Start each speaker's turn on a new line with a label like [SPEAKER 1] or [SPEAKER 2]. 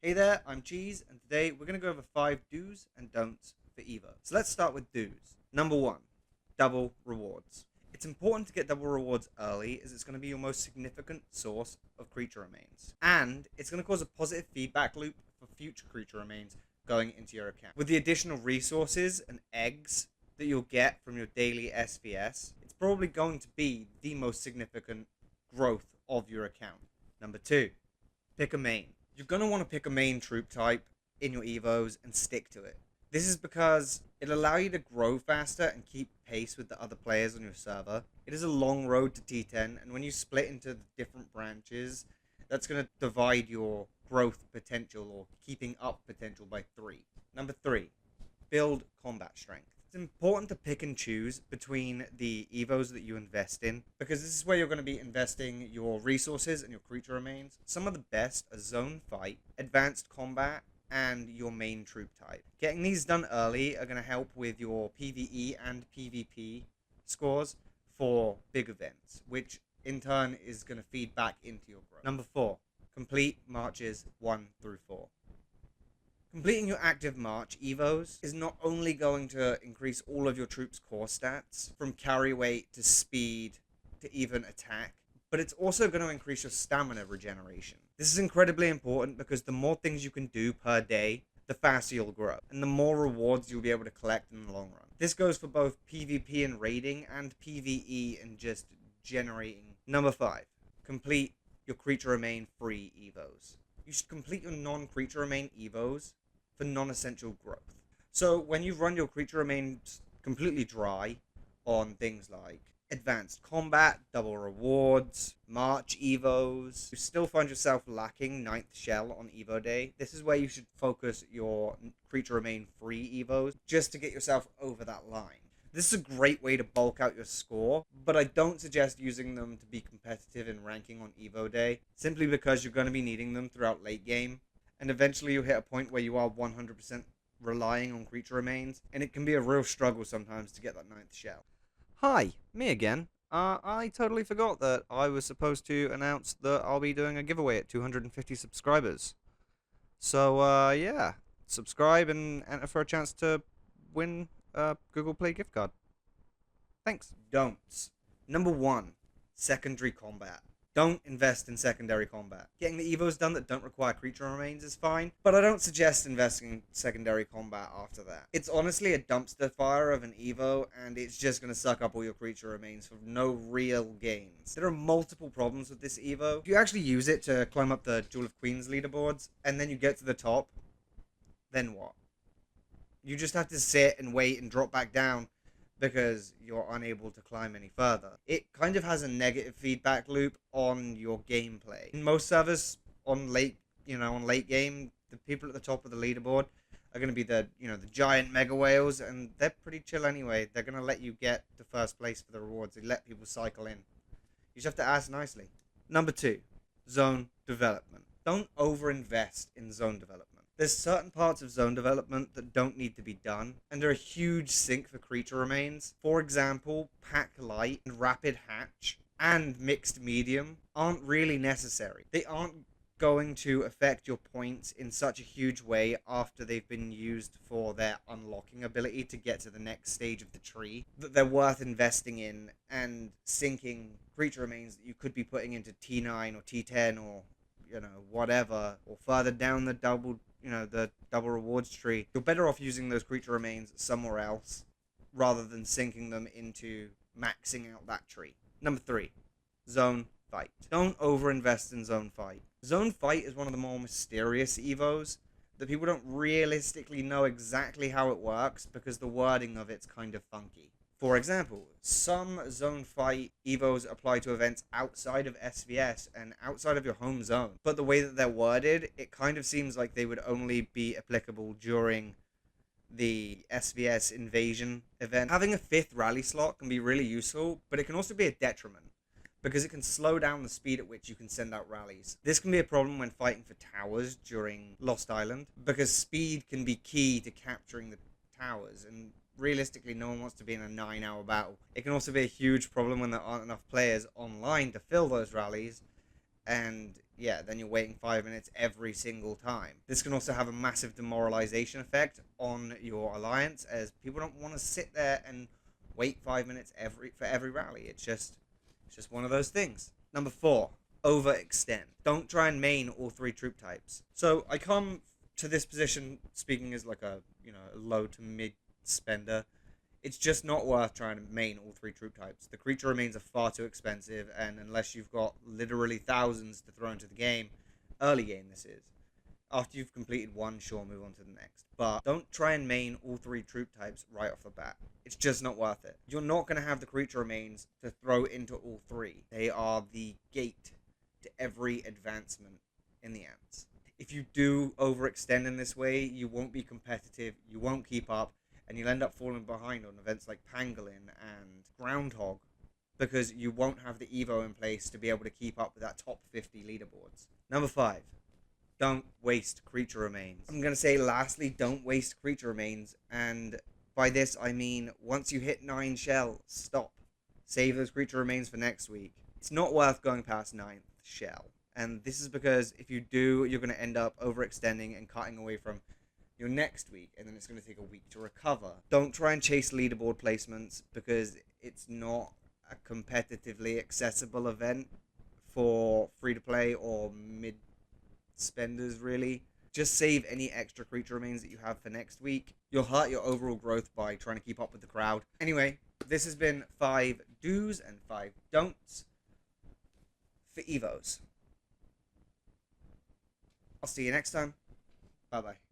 [SPEAKER 1] Hey there, I'm Cheese, and today we're going to go over 5 do's and don'ts for EVO. So let's start with do's. Number 1, double rewards. It's important to get double rewards early as it's going to be your most significant source of creature remains. And it's going to cause a positive feedback loop for future creature remains going into your account. With the additional resources and eggs that you'll get from your daily SVS, it's probably going to be the most significant growth of your account. Number 2, pick a main. You're going to want to pick a main troop type in your EVOs and stick to it. This is because it'll allow you to grow faster and keep pace with the other players on your server. It is a long road to T10, and when you split into the different branches, that's going to divide your growth potential or keeping up potential by 3. Number 3, build combat strength. It's important to pick and choose between the EVOs that you invest in, because this is where you're going to be investing your resources and your creature remains. Some of the best are zone fight, advanced combat, and your main troop type. Getting these done early are going to help with your PvE and PvP scores for big events, which in turn is going to feed back into your growth. Number 4, complete marches 1 through 4. Completing your active march EVOs is not only going to increase all of your troops' core stats, from carry weight to speed to even attack, but it's also going to increase your stamina regeneration. This is incredibly important because the more things you can do per day, the faster you'll grow, and the more rewards you'll be able to collect in the long run. This goes for both PvP and raiding and PvE and just generating. Number 5, complete your creature remain free EVOs. You should complete your non-creature remain EVOs for non-essential growth. So when you run your creature remains completely dry on things like advanced combat, double rewards, march EVOs, you still find yourself lacking 9th shell on EVO day, this is where you should focus your creature remain free EVOs just to get yourself over that line. This is a great way to bulk out your score, but I don't suggest using them to be competitive in ranking on EVO day, simply because you're going to be needing them throughout late game, and eventually you'll hit a point where you are 100% relying on creature remains, and it can be a real struggle sometimes to get that 9th shell. Hi, me again. I totally forgot that I was supposed to announce that I'll be doing a giveaway at 250 subscribers. So, yeah, subscribe and enter for a chance to win a Google Play gift card. Thanks. Don'ts. Number 1, secondary combat. Don't invest in secondary combat. Getting the EVOs done that don't require creature remains is fine, but I don't suggest investing in secondary combat after that. It's honestly a dumpster fire of an EVO, and it's just going to suck up all your creature remains for no real gains. There are multiple problems with this EVO. If you actually use it to climb up the Jewel of Queens leaderboards, and then you get to the top, then what? You just have to sit and wait and drop back down because you're unable to climb any further. It kind of has a negative feedback loop on your gameplay. In most servers on late game, the people at the top of the leaderboard are going to be the giant mega whales, and they're pretty chill anyway. They're going to let you get to first place for the rewards. They let people cycle in. You just have to ask nicely. Number 2, zone development. Don't overinvest in zone development. There's certain parts of zone development that don't need to be done, and are a huge sink for creature remains. For example, pack light and rapid hatch and mixed medium aren't really necessary. They aren't going to affect your points in such a huge way after they've been used for their unlocking ability to get to the next stage of the tree, that they're worth investing in and sinking creature remains that you could be putting into T9 or T10 or whatever, or further down the double rewards tree. You're better off using those creature remains somewhere else rather than sinking them into maxing out that tree. Number 3, zone fight. Don't overinvest in zone fight. Zone fight is one of the more mysterious EVOs that people don't realistically know exactly how it works because the wording of it's kind of funky. For example, some zone fight EVOs apply to events outside of SVS and outside of your home zone, but the way that they're worded, it kind of seems like they would only be applicable during the SVS invasion event. Having a 5th rally slot can be really useful, but it can also be a detriment because it can slow down the speed at which you can send out rallies. This can be a problem when fighting for towers during Lost Island, because speed can be key to capturing the towers, and realistically no one wants to be in a 9-hour battle. It can also be a huge problem when there aren't enough players online to fill those rallies, and yeah, then you're waiting 5 minutes every single time. This can also have a massive demoralization effect on your alliance, as people don't want to sit there and wait 5 minutes for every rally. It's just one of those things. Number 4, overextend. Don't try and main all 3 troop types. So I come to this position speaking as like a low to mid spender. It's just not worth trying to main all 3 troop types. The creature remains are far too expensive, and unless you've got literally thousands to throw into the game, early game this is. After you've completed one, sure, move on to the next. But don't try and main all 3 troop types right off the bat. It's just not worth it. You're not going to have the creature remains to throw into all 3. They are the gate to every advancement in the ants. If you do overextend in this way, you won't be competitive, you won't keep up, and you'll end up falling behind on events like Pangolin and Groundhog, because you won't have the Evo in place to be able to keep up with that top 50 leaderboards. Number 5, don't waste creature remains. I'm going to say lastly, don't waste creature remains, and by this I mean once you hit 9 shell, stop. Save those creature remains for next week. It's not worth going past 9th shell, and this is because if you do, you're going to end up overextending and cutting away from your next week, and then it's going to take a week to recover. Don't try and chase leaderboard placements, because it's not a competitively accessible event for free-to-play or mid-spenders, really. Just save any extra creature remains that you have for next week. You'll hurt your overall growth by trying to keep up with the crowd. Anyway, this has been 5 do's and 5 don'ts for EVOS. I'll see you next time. Bye-bye.